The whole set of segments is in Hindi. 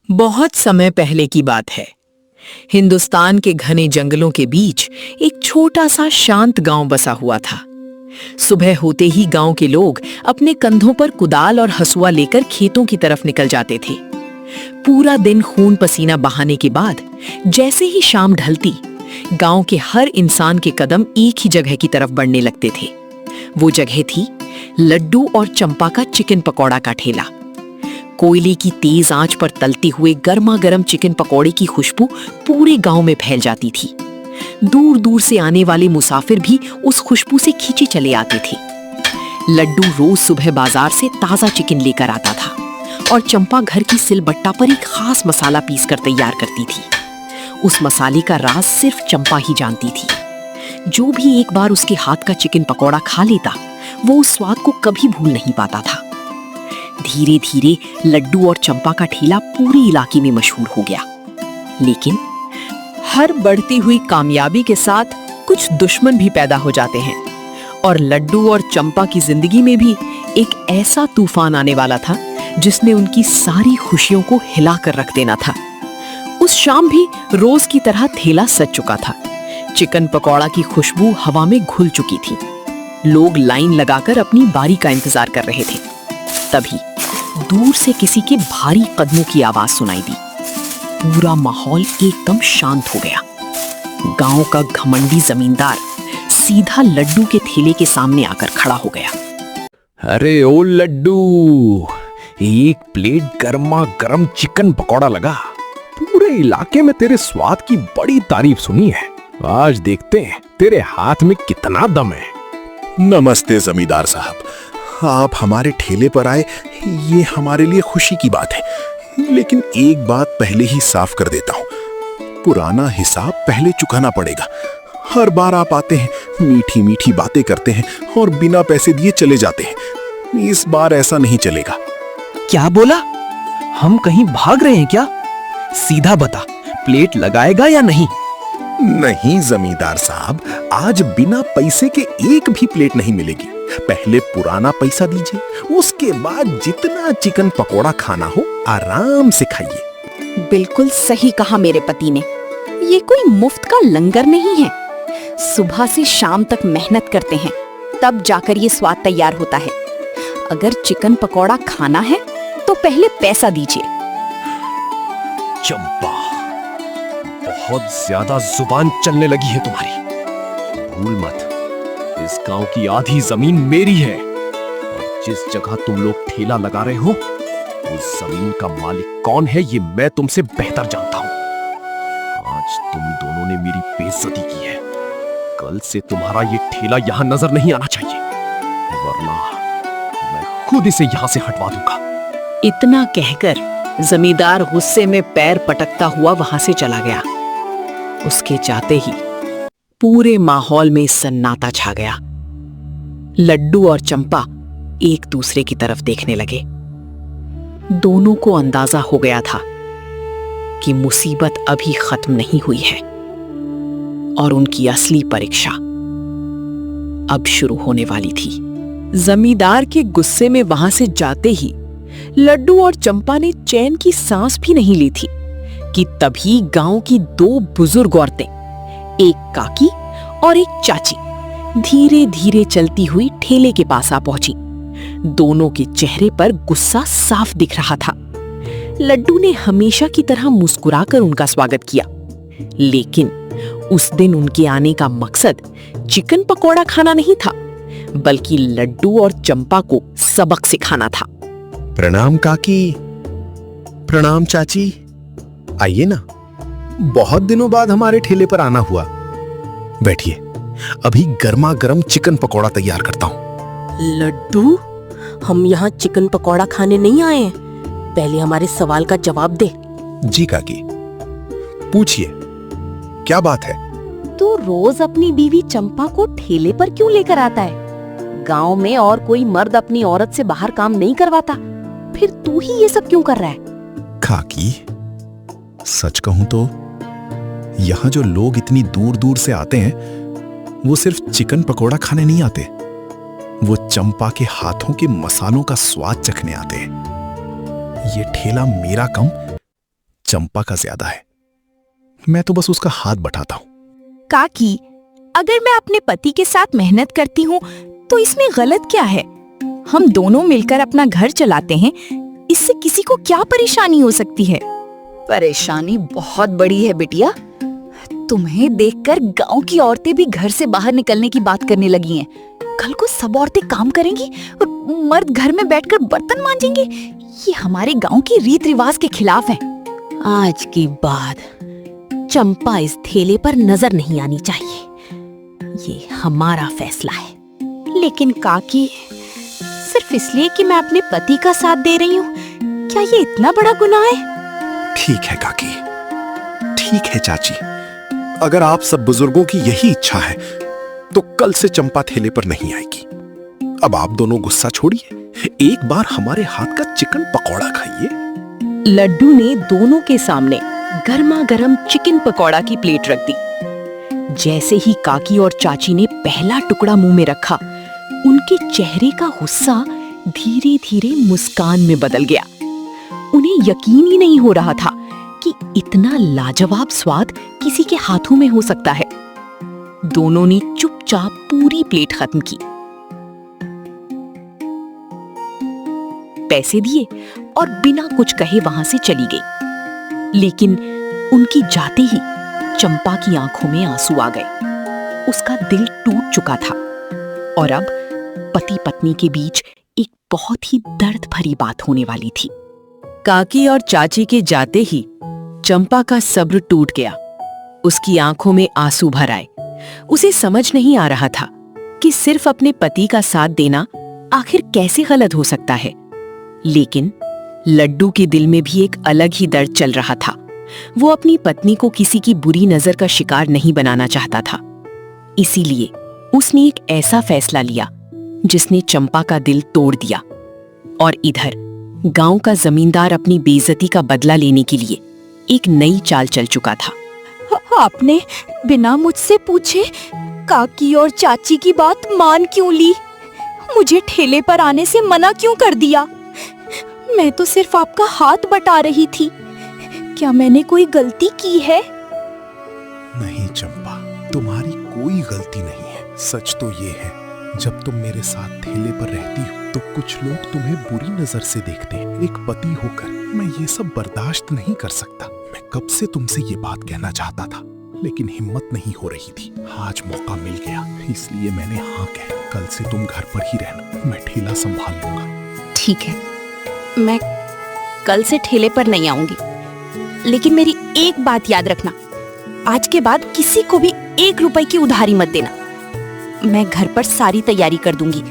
बहुत समय पहले की बात है। हिंदुस्तान के घने जंगलों के बीच एक छोटा सा शांत गांव बसा हुआ था। सुबह होते ही गांव के लोग अपने कंधों पर कुदाल और हसुआ लेकर खेतों की तरफ निकल जाते थे। पूरा दिन खून पसीना बहाने के बाद जैसे ही शाम ढलती, गांव के हर इंसान के कदम एक ही जगह की तरफ बढ़ने लगते थे। वो जगह थी लड्डू और चंपा का चिकन पकौड़ा का ठेला। कोयले की तेज आंच पर तलते हुए गर्मा गर्म चिकन पकौड़े की खुशबू पूरे गांव में फैल जाती थी। दूर दूर से आने वाले मुसाफिर भी उस खुशबू से खींचे चले आते थे। लड्डू रोज सुबह बाजार से ताजा चिकन लेकर आता था और चंपा घर की सिलबट्टा पर एक खास मसाला पीसकर तैयार करती थी। उस मसाले का राज सिर्फ चंपा ही जानती थी। जो भी एक बार उसके हाथ का चिकन पकौड़ा खा लेता, वो उस स्वाद को कभी भूल नहीं पाता था। धीरे धीरे लड्डू और चंपा का ठेला पूरे इलाके में मशहूर हो गया। लेकिन हर बढ़ती हुई कामयाबी के साथ कुछ दुश्मन भी पैदा हो जाते हैं और लड्डू और चंपा की जिंदगी में भी एक ऐसा तूफान आने वाला था जिसने उनकी सारी खुशियों को हिला कर रख देना था। उस शाम भी रोज की तरह ठेला सज चुका था। चिकन पकौड़ा की खुशबू हवा में घुल चुकी थी। लोग लाइन लगाकर अपनी बारी का इंतजार कर रहे थे। तभी दूर से किसी के भारी कदमों की आवाज सुनाई दी। पूरा माहौल एकदम शांत हो गया। गांव का घमंडी जमींदार सीधा लड्डू के ठेले के सामने आकर खड़ा हो गया। अरे ओ लड्डू, एक प्लेट गर्मा गर्म चिकन पकौड़ा लगा। पूरे इलाके में तेरे स्वाद की बड़ी तारीफ सुनी है। आज देखते हैं तेरे हाथ में कितना दम है। नमस्ते जमींदार साहब, आप हमारे ठेले पर आए, ये हमारे लिए खुशी की बात है। लेकिन एक बात पहले ही साफ कर देता हूँ, पुराना हिसाब पहले चुकाना पड़ेगा। हर बार आप आते हैं, मीठी मीठी बातें करते हैं और बिना पैसे दिए चले जाते हैं। इस बार ऐसा नहीं चलेगा। क्या बोला? हम कहीं भाग रहे हैं क्या? सीधा बता, प्लेट लगाएगा या नहीं? नहीं जमींदार साहब, आज बिना पैसे के एक भी प्लेट नहीं मिलेगी। पहले पुराना पैसा दीजिए, उसके बाद जितना चिकन पकोड़ा खाना हो आराम से खाइए। बिल्कुल सही कहा मेरे पति ने। ये कोई मुफ्त का लंगर नहीं है। सुबह से शाम तक मेहनत करते हैं, तब जाकर ये स्वाद तैयार होता है। अगर चिकन पकोड़ा खाना है तो पहले पैसा दीजिए। चंपा, बहुत ज्यादा जुबान चलने लगी है तुम्हारी। भूल मत, इस गांव की आधी जमीन मेरी है और जिस जगह तुम लोग ठेला लगा रहे हो, उस जमीन का मालिक कौन है ये मैं तुमसे बेहतर जानता हूं। आज तुम दोनों ने मेरी बेइज्जती की है। कल से तुम्हारा ये ठेला यहां नजर नहीं आना चाहिए, वरना मैं खुद इसे यहां से हटवा दूंगा। इतना कहकर जमींदार गुस्से में पैर पटकता हुआ वहां से चला गया। उसके जाते ही पूरे माहौल में सन्नाटा छा गया। लड्डू और चंपा एक दूसरे की तरफ देखने लगे। दोनों को अंदाजा हो गया था कि मुसीबत अभी खत्म नहीं हुई है और उनकी असली परीक्षा अब शुरू होने वाली थी। जमींदार के गुस्से में वहां से जाते ही लड्डू और चंपा ने चैन की सांस भी नहीं ली थी कि तभी गांव की दो बुजुर्ग औरतें, एक काकी और एक चाची, धीरे धीरे चलती हुई ठेले के पास आ पहुंची। दोनों के चेहरे पर गुस्सा साफ दिख रहा था। लड्डू ने हमेशा की तरह मुस्कुराकर उनका स्वागत किया, लेकिन उस दिन उनके आने का मकसद चिकन पकौड़ा खाना नहीं था, बल्कि लड्डू और चंपा को सबक सिखाना था। प्रणाम काकी, प्रणाम चाची। आइए ना, बहुत दिनों बाद हमारे ठेले पर आना हुआ। बैठिए, अभी गर्मा गर्म चिकन पकौड़ा तैयार करता हूँ। लड्डू, हम यहाँ चिकन पकौड़ा खाने नहीं आए हैं। पहले हमारे सवाल का जवाब दे। जी काकी, पूछिए, क्या बात है? तू रोज अपनी बीवी चंपा को ठेले पर क्यों लेकर आता है? गांव में और कोई मर्द अपनी औरत से बाहर काम नहीं करवाता, फिर तू ही ये सब क्यों कर रहा है? काकी, सच कहूं तो यहाँ जो लोग इतनी दूर दूर से आते हैं, वो सिर्फ चिकन पकोड़ा खाने नहीं आते, वो चंपा के हाथों के मसालों का स्वाद चखने आते हैं। ये ठेला मेरा कम चंपा का ज्यादा है। मैं तो बस उसका हाथ बटाता हूं। काकी, अगर मैं अपने पति के साथ मेहनत करती हूँ तो इसमें गलत क्या है? हम दोनों मिलकर अपना घर चलाते हैं, इससे किसी को क्या परेशानी हो सकती है? परेशानी बहुत बड़ी है बिटिया। तुम्हें देखकर गांव की औरतें भी घर से बाहर निकलने की बात करने लगी हैं। कल को सब औरतें काम करेंगी और मर्द घर में बैठकर बर्तन मांजेंगे। ये हमारे गांव की रीत रिवाज के खिलाफ है। आज के बाद चंपा इस ठेले पर नजर नहीं आनी चाहिए। ये हमारा फैसला है। लेकिन काकी, सिर्फ इसलिए कि मैं अपने पति का साथ दे रही हूँ, क्या ये इतना बड़ा गुनाह है? ठीक है काकी, ठीक है चाची। अगर आप सब बुजुर्गों की यही इच्छा है तो कल से चंपा ठेले पर नहीं आएगी। अब आप दोनों गुस्सा छोड़िए, एक बार हमारे हाथ का चिकन पकौड़ा खाइए। लड्डू ने दोनों के सामने गर्मा गर्म चिकन पकौड़ा की प्लेट रख दी। जैसे ही काकी और चाची ने पहला टुकड़ा मुंह में रखा, उनके चेहरे का गुस्सा धीरे धीरे मुस्कान में बदल गया। उन्हें यकीन ही नहीं हो रहा था कि इतना लाजवाब स्वाद किसी के हाथों में हो सकता है। दोनों ने चुपचाप पूरी प्लेट खत्म की, पैसे दिए और बिना कुछ कहे वहां से चली गई। लेकिन उनकी जाते ही चंपा की आंखों में आंसू आ गए। उसका दिल टूट चुका था और अब पति पत्नी के बीच एक बहुत ही दर्द भरी बात होने वाली थी। काकी और चाची के जाते ही चंपा का सब्र टूट गया। उसकी आंखों में आंसू भर आए। उसे समझ नहीं आ रहा था कि सिर्फ अपने पति का साथ देना आखिर कैसे गलत हो सकता है। लेकिन लड्डू के दिल में भी एक अलग ही दर्द चल रहा था। वो अपनी पत्नी को किसी की बुरी नजर का शिकार नहीं बनाना चाहता था। इसीलिए उसने एक ऐसा फैसला लिया जिसने चंपा का दिल तोड़ दिया। और इधर गांव का जमींदार अपनी बेइज्जती का बदला लेने के लिए एक नई चाल चल चुका था। आपने बिना मुझसे पूछे काकी और चाची की बात मान क्यों ली? मुझे ठेले पर आने से मना क्यों कर दिया? मैं तो सिर्फ आपका हाथ बटा रही थी। क्या मैंने कोई गलती की है? नहीं चंपा, तुम्हारी कोई गलती नहीं है। सच तो ये है, जब तुम मेरे साथ ठेले पर रहती हो तो कुछ लोग तुम्हें बुरी नजर से देखते हैं। एक पति होकर मैं ये सब बर्दाश्त नहीं कर सकता। मैं कब से तुमसे ये बात कहना चाहता था, लेकिन हिम्मत नहीं हो रही थी। आज मौका मिल गया, इसलिए मैंने हाँ कहा। कल से तुम घर पर ही रहना, मैं ठेला संभाल लूंगा। ठीक है, मैं कल से ठेले पर नहीं आऊंगी। लेकिन मेरी एक बात याद रखना, आज के बाद किसी को भी 1 रुपए की उधारी मत देना। मैं घर पर सारी तैयारी कर दूंगी,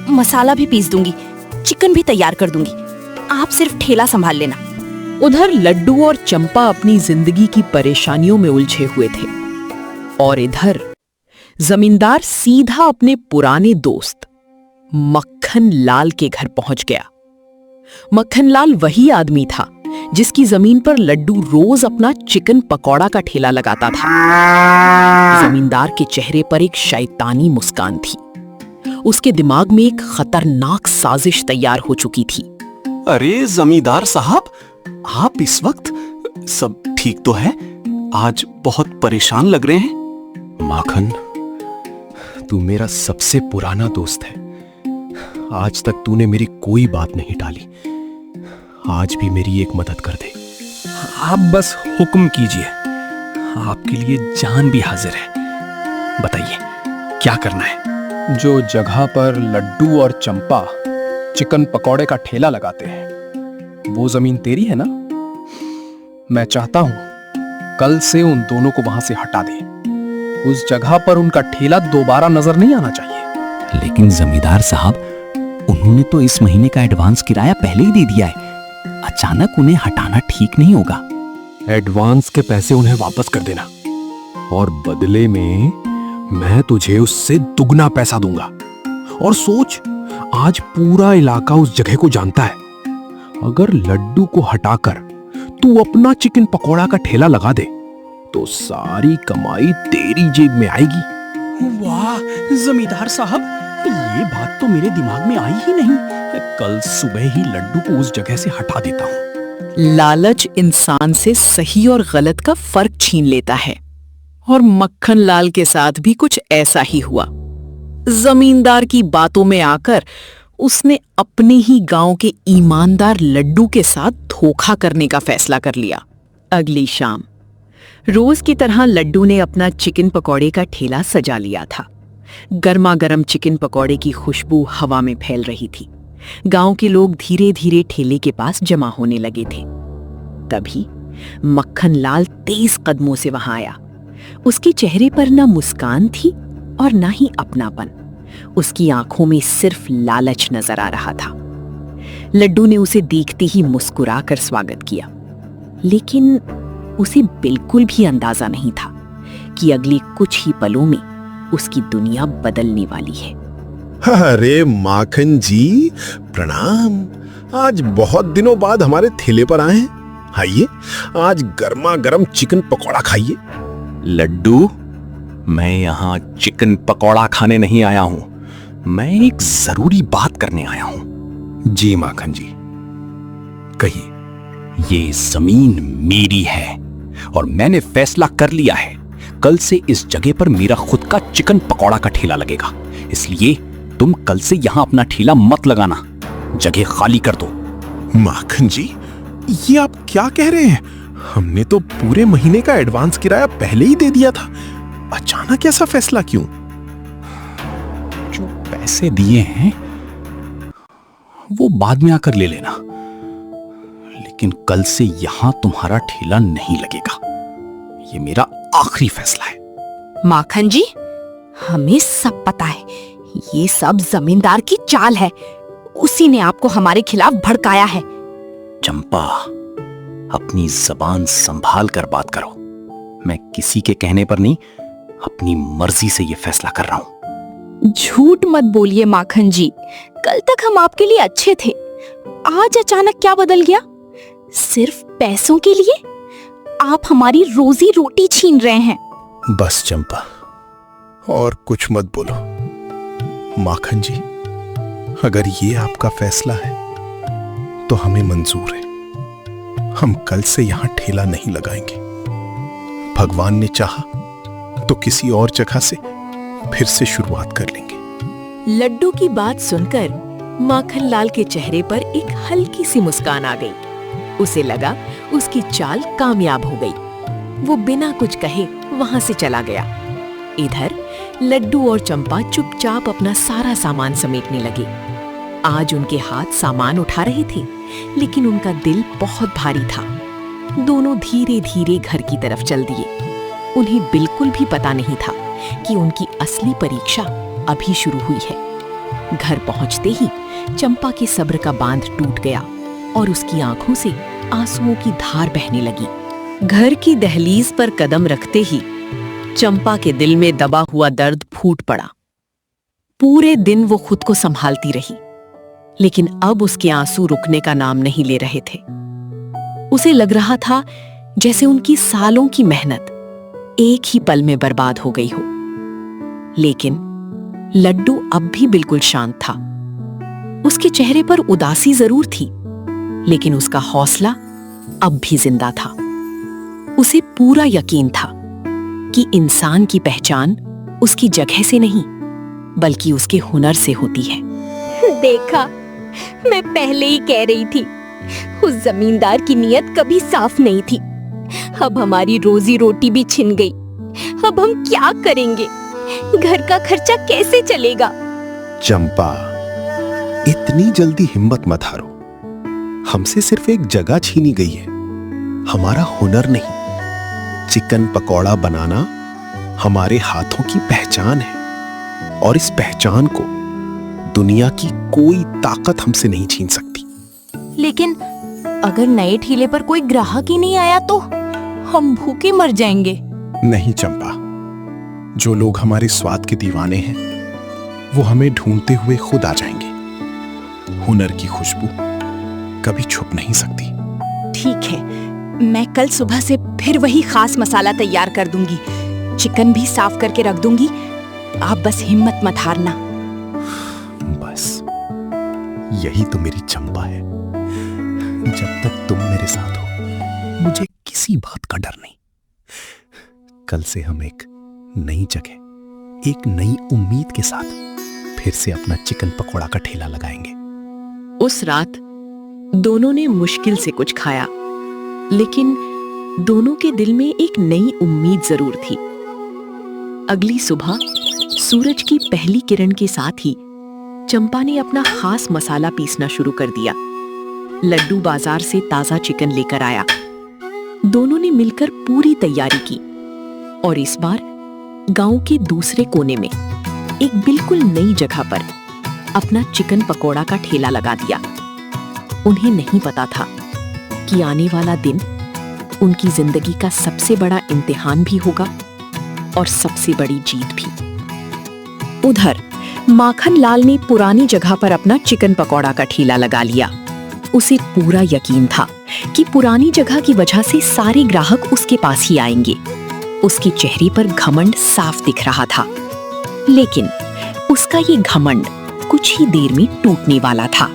मसाला भी पीस दूंगी, चिकन भी तैयार कर दूंगी। आप सिर्फ ठेला संभाल लेना। उधर लड्डू और चंपा अपनी जिंदगी की परेशानियों में उलझे हुए थे और इधर जमींदार सीधा अपने पुराने दोस्त मक्खन लाल के घर पहुंच गया। मक्खन लाल वही आदमी था जिसकी जमीन पर लड्डू रोज अपना चिकन पकौड़ा का ठेला लगाता था। जमींदार के चेहरे पर एक शैतानी मुस्कान थी। उसके दिमाग में एक खतरनाक साजिश तैयार हो चुकी थी। अरे जमींदार साहब, आप इस वक्त सब ठीक तो है? आज बहुत परेशान लग रहे हैं। माखन, तू मेरा सबसे पुराना दोस्त है। आज तक तूने मेरी कोई बात नहीं टाली। आज भी मेरी एक मदद कर दे। आप बस हुक्म कीजिए, आपके लिए जान भी हाजिर है। बताइए क्या करना है? जो जगह पर लड्डू और चंपा चिकन पकौड़े का ठेला लगाते हैं, वो जमीन तेरी है ना? मैं चाहता हूं कल से उन दोनों को वहां से हटा दे। उस जगह पर उनका ठेला दोबारा नजर नहीं आना चाहिए। लेकिन जमींदार साहब, उन्होंने तो इस महीने का एडवांस किराया पहले ही दे दिया है। अचानक उन्हें हटाना ठीक नहीं होगा। एडवांस के पैसे उन्हें वापस कर देना और बदले में मैं तुझे उससे दुगना पैसा दूंगा। और सोच, आज पूरा इलाका उस जगह को जानता है। अगर लड्डू को हटाकर तू अपना चिकन पकौड़ा का ठेला लगा दे तो सारी कमाई तेरी जेब में आएगी। वाह जमींदार साहब, ये बात तो मेरे दिमाग में आई ही नहीं। कल सुबह ही लड्डू को उस जगह से हटा देता हूँ। लालच इंसान से सही और गलत का फर्क छीन लेता है, और मक्खन लाल के साथ भी कुछ ऐसा ही हुआ। जमींदार की बातों में आकर उसने अपने ही गांव के ईमानदार लड्डू के साथ धोखा करने का फैसला कर लिया। अगली शाम रोज की तरह लड्डू ने अपना चिकन पकौड़े का ठेला सजा लिया था। गर्मा गर्म चिकन पकौड़े की खुशबू हवा में फैल रही थी। गांव के लोग धीरे धीरे ठेले के पास जमा होने लगे थे। तभी मक्खन लाल तेज कदमों से वहां आया। उसके चेहरे पर न मुस्कान थी और न ही अपनापन। उसकी आंखों में सिर्फ लालच नजर आ रहा था। लड्डू ने उसे देखते ही मुस्कुराकर स्वागत किया, लेकिन उसे बिल्कुल भी अंदाजा नहीं था कि अगले कुछ ही पलों में उसकी दुनिया बदलने वाली है। अरे माखन जी, प्रणाम। आज बहुत दिनों बाद हमारे ठेले पर आए हैं। आइए, आज गर्मा गर्म चिकन पकौड़ा खाइए। लड्डू, मैं यहाँ चिकन पकौड़ा खाने नहीं आया हूं, मैं एक जरूरी बात करने आया हूं। जी माखन जी, कहिए। ये जमीन मेरी है और मैंने फैसला कर लिया है, कल से इस जगह पर मेरा खुद का चिकन पकौड़ा का ठेला लगेगा। इसलिए तुम कल से यहां अपना ठेला मत लगाना, जगह खाली कर दो। माखन जी, ये आप क्या कह रहे हैं? हमने तो पूरे महीने का एडवांस किराया पहले ही दे दिया था। अचानक ऐसा फैसला क्यों? जो पैसे दिए हैं वो बाद में आकर ले लेना, लेकिन कल से यहां तुम्हारा ठेला नहीं लगेगा। ये मेरा आखिरी फैसला है। माखन जी, हमें सब पता है, ये सब जमींदार की चाल है। उसी ने आपको हमारे खिलाफ भड़काया है। चंपा, अपनी जबान संभाल कर बात करो। मैं किसी के कहने पर नहीं, अपनी मर्जी से यह फैसला कर रहा हूं। झूठ मत बोलिए माखन जी, कल तक हम आपके लिए अच्छे थे, आज अचानक क्या बदल गया? सिर्फ पैसों के लिए आप हमारी रोजी रोटी छीन रहे हैं। बस चंपा, और कुछ मत बोलो। माखन जी, अगर ये आपका फैसला है तो हमें मंजूर है। हम कल से यहां ठेला नहीं लगाएंगे। भगवान ने चाहा तो किसी और जगह से फिर से शुरुआत कर लेंगे। लड्डू की बात सुनकर माखन लाल के चेहरे पर एक हल्की सी मुस्कान आ गई। उसे लगा उसकी चाल कामयाब हो गई। वो बिना कुछ कहे वहां से चला गया। इधर लड्डू और चंपा चुपचाप अपना सारा सामान समेटने लगे। आज उनके हाथ सामान उठा रहे थे, लेकिन उनका दिल बहुत भारी था। दोनों धीरे धीरे घर की तरफ चल दिए। उन्हें बिल्कुल भी पता नहीं था कि उनकी असली परीक्षा अभी शुरू हुई है। घर पहुंचते ही चंपा के सब्र का बांध टूट गया और उसकी आंखों से आंसुओं की धार बहने लगी। घर की दहलीज पर कदम रखते ही चंपा के दिल में दबा हुआ दर्द फूट पड़ा। पूरे दिन वो खुद को संभालती रही, लेकिन अब उसके आंसू रुकने का नाम नहीं ले रहे थे। उसे लग रहा था जैसे उनकी सालों की मेहनत एक ही पल में बर्बाद हो गई हो। लेकिन लड्डू अब भी बिल्कुल शांत था। उसके चेहरे पर उदासी जरूर थी, लेकिन उसका हौसला अब भी जिंदा था। उसे पूरा यकीन था कि इंसान की पहचान उसकी जगह से नहीं, बल्कि उसके हुनर से होती है। देखा, मैं पहले ही कह रही थी, उस जमींदार की नीयत कभी साफ नहीं थी। अब हमारी रोजी रोटी भी छिन गई। अब हम क्या करेंगे? घर का खर्चा कैसे चलेगा? चंपा, इतनी जल्दी हिम्मत मत हारो। हमसे सिर्फ एक जगह छीनी गई है, हमारा हुनर नहीं। चिकन पकौड़ा बनाना हमारे हाथों की पहचान है, और इस पहचान को दुनिया की कोई ताकत हमसे नहीं छीन सकती। लेकिन अगर नए ठेले पर कोई ग्राहक ही नहीं आया तो हम भूखे मर जाएंगे। नहीं चंपा, जो लोग हमारे स्वाद के दीवाने हैं वो हमें ढूंढते हुए खुद आ जाएंगे। हुनर की खुशबू कभी छुप नहीं सकती। ठीक है, मैं कल सुबह से फिर वही खास मसाला तैयार कर दूंगी। चिकन भी साफ करके रख दूंगी। आप बस हिम्मत मत हारना। बस यही तो मेरी चंपा है। जब तक तुम मेरे साथ हो किसी बात का डर नहीं। कल से हम एक नई जगह, एक नई उम्मीद के साथ फिर से अपना चिकन पकौड़ा का ठेला लगाएंगे। उस रात दोनों ने मुश्किल से कुछ खाया, लेकिन दोनों के दिल में एक नई उम्मीद जरूर थी। अगली सुबह सूरज की पहली किरण के साथ ही चंपा ने अपना खास मसाला पीसना शुरू कर दिया। लड्डू बाजार से ताजा चिकन लेकर आया। दोनों ने मिलकर पूरी तैयारी की और इस बार गांव के दूसरे कोने में एक बिल्कुल नई जगह पर अपना चिकन पकोड़ा का ठेला लगा दिया। उन्हें नहीं पता था कि आने वाला दिन उनकी जिंदगी का सबसे बड़ा इम्तिहान भी होगा और सबसे बड़ी जीत भी। उधर माखन लाल ने पुरानी जगह पर अपना चिकन पकोड़ा का ठेला लगा लिया। उसे पूरा यकीन था कि पुरानी जगह की वजह से सारे ग्राहक उसके पास ही आएंगे। उसके चेहरे पर घमंड साफ दिख रहा था, लेकिन उसका ये घमंड कुछ ही देर में टूटने वाला था।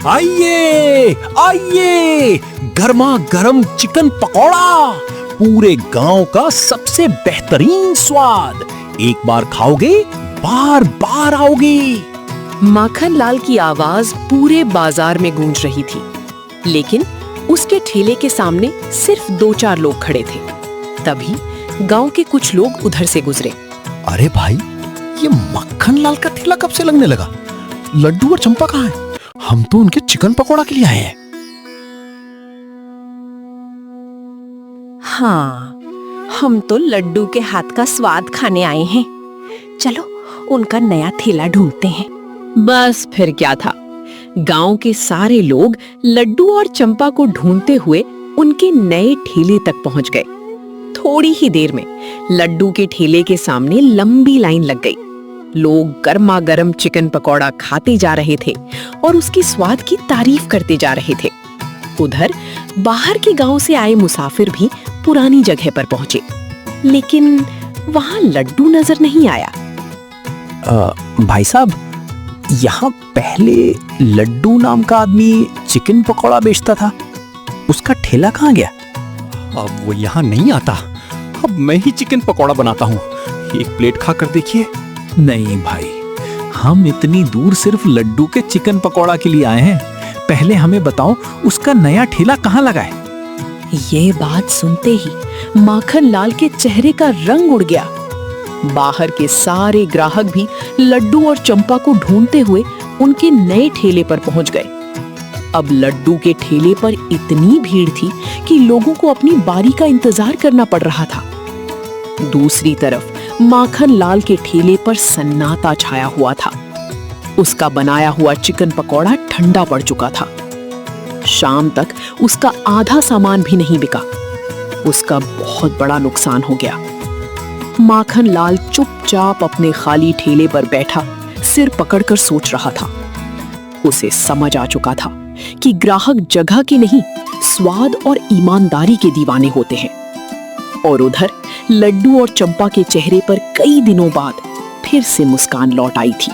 आइए आइए, गर्मा गर्म चिकन पकौड़ा, पूरे गांव का सबसे बेहतरीन स्वाद। एक बार खाओगे बार बार आओगे। माखन लाल की आवाज पूरे बाजार में गूंज रही थी, लेकिन उसके ठेले के सामने सिर्फ 2-4 लोग खड़े थे। तभी गांव के कुछ लोग उधर से गुजरे। अरे भाई, ये मक्खन लाल का ठेला कब से लगने लगा? लड्डू और चंपा कहाँ हैं? हम तो उनके चिकन पकोड़ा के लिए आए हैं। हाँ, हम तो लड्डू के हाथ का स्वाद खाने आए हैं। चलो उनका नया ठेला ढूंढते हैं। बस फिर क्या था, गांव के सारे लोग लड्डू और चंपा को ढूंढते हुए उनके नए ठेले तक पहुंच गए। थोड़ी ही देर में लड्डू के ठेले के सामने लंबी लाइन लग गई। लोग गर्मा गर्म चिकन पकौड़ा खाते जा रहे थे और उसके स्वाद की तारीफ करते जा रहे थे। उधर बाहर के गांव से आए मुसाफिर भी पुरानी जगह पर पहुंचे, लेकिन वहां लड्डू नजर नहीं आया। भाई साहब, यहाँ पहले लड्डू नाम का आदमी चिकन पकौड़ा बेचता था, उसका ठेला कहाँ गया? अब वो यहाँ नहीं आता। अब मैं ही चिकन पकौड़ा बनाता हूँ। एक प्लेट खा कर देखिए। नहीं भाई, हम इतनी दूर सिर्फ लड्डू के चिकन पकौड़ा के लिए आए हैं। पहले हमें बताओ उसका नया ठेला कहाँ लगा है? ये बात सुनते ही माखन लाल के चेहरे का रंग उड़ गया। बाहर के सारे ग्राहक भी लड्डू और चंपा को ढूंढते हुए उनके नए ठेले पर पहुंच गए। अब लड्डू के ठेले पर इतनी भीड़ थी कि लोगों को अपनी बारी का इंतजार करना पड़ रहा था। दूसरी तरफ माखन लाल के ठेले पर सन्नाटा छाया हुआ था। उसका बनाया हुआ चिकन पकौड़ा ठंडा पड़ चुका था। शाम तक उसका आधा सामान भी नहीं बिका। उसका बहुत बड़ा नुकसान हो गया। माखन लाल चुपचाप अपने खाली ठेले पर बैठा सिर पकड़कर सोच रहा था। उसे समझ आ चुका था कि ग्राहक जगह के नहीं, स्वाद और ईमानदारी के दीवाने होते हैं। और उधर लड्डू और चंपा के चेहरे पर कई दिनों बाद फिर से मुस्कान लौट आई थी।